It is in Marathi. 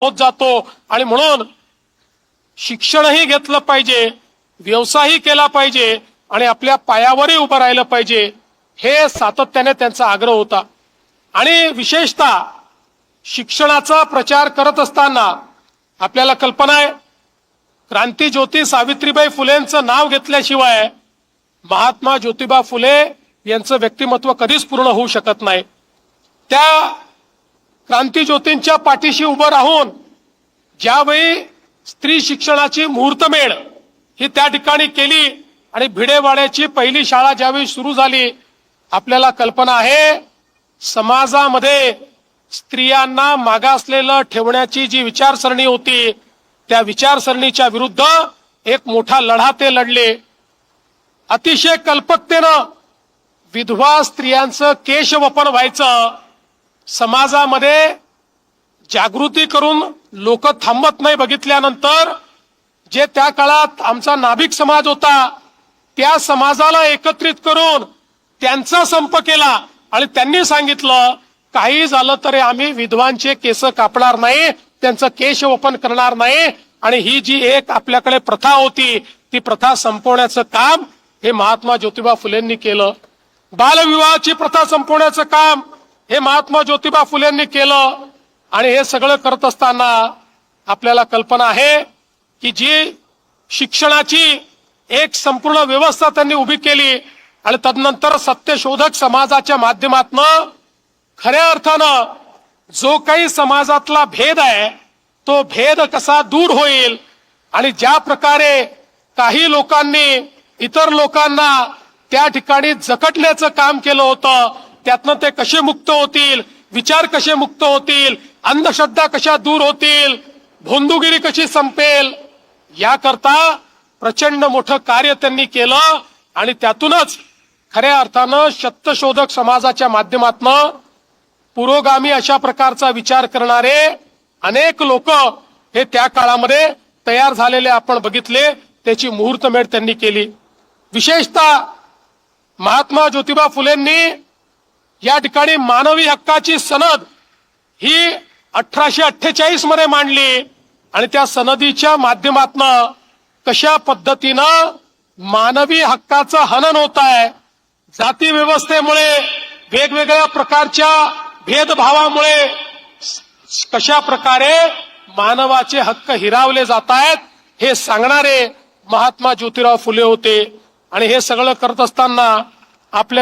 होत जातो आणि म्हणून शिक्षणही घेतलं पाहिजे, व्यवसायही केला पाहिजे आणि आपल्या पायावरही उभं राहिलं पाहिजे, हे सातत्याने त्यांचा आग्रह होता. आणि विशेषतः शिक्षणाचा प्रचार करत असताना आपल्याला कल्पना आहे, क्रांतीज्योती सावित्रीबाई फुलेंचं नाव घेतल्याशिवाय महात्मा ज्योतिबा फुले यांचं व्यक्तिमत्व कधीच पूर्ण होऊ शकत नाही. त्या क्रांतीज्योतींच्या पाठीशी उभं राहून ज्यावेळी स्त्री शिक्षणाची मुहूर्तमेढ ही त्या ठिकाणी केली आणि भिडेवाड्याची पहिली शाळा ज्यावेळी सुरू झाली, आपल्याला कल्पना आहे समाजामध्ये स्त्रियांना मागासलेलं ठेवण्याची जी विचारसरणी होती, त्या विचारसरणीच्या विरुद्ध एक मोठा लढा ते लढले. अतिशय कल्पकतेनं विधवा स्त्रियांचं केशवपन व्हायचं, समाजामध्ये जागृती करून लोक थांबत नाही बघितल्यानंतर जे त्या काळात आमचा नाभिक समाज होता त्या समाजाला एकत्रित करून त्यांचा संप केला आणि त्यांनी सांगितलं काही झालं तरी आम्ही विधवांचे केस कापणार नाही, त्यांचं केशवपन करणार नाही. आणि ही जी एक आपल्याकडे प्रथा होती ती प्रथा संपवण्याचं काम हे महात्मा ज्योतिबा फुलेंनी केलं. बालविवाहाची प्रथा संपवण्याचं काम हे महात्मा ज्योतिबा फुलेंनी केलं. आणि हे सगळं करत असताना आपल्याला कल्पना आहे की जी शिक्षणाची एक संपूर्ण व्यवस्था त्यांनी उभी केली आणि तदनंतर सत्यशोधक समाजाच्या माध्यमातून खऱ्या अर्थानं जो काही समाजातला भेद आहे तो भेद कसा दूर होईल आणि ज्या प्रकारे काही लोकांनी इतर लोकांना त्या ठिकाणी जखटण्याचं काम केलं होतं त्यातनं ते कसे मुक्त होतील, विचार कसे मुक्त होतील, अंधश्रद्धा कशा दूर होतील, भोंदूगिरी कशी संपेल, याकरता प्रचंड मोठं कार्य त्यांनी केलं. आणि त्यातूनच खऱ्या अर्थानं सत्यशोधक समाजाच्या माध्यमातून पुरोगामी अशा प्रकारचा विचार करणारे अनेक लोक हे त्या काळामध्ये तयार झालेले आपण बघितले. त्याची मुहूर्तमेढ त्यांनी केली. विशेषतः महात्मा ज्योतिबा फुलेंनी या ठिकाणी मानवी हक्काची सनद ही 1848 मध्ये मांडली आणि त्या सनदीच्या माध्यमातून कशा पद्धतीनं मानवी हक्काचं हनन होत आहे, जाती व्यवस्थेमुळे वेगवेगळ्या प्रकारच्या भेदभावामुळे कशा प्रकारे मानवाचे हक्क हिरावले जात आहेत हे सांगणारे महात्मा ज्योतिराव फुले होते. आणि हे सगळं करत असताना आपल्या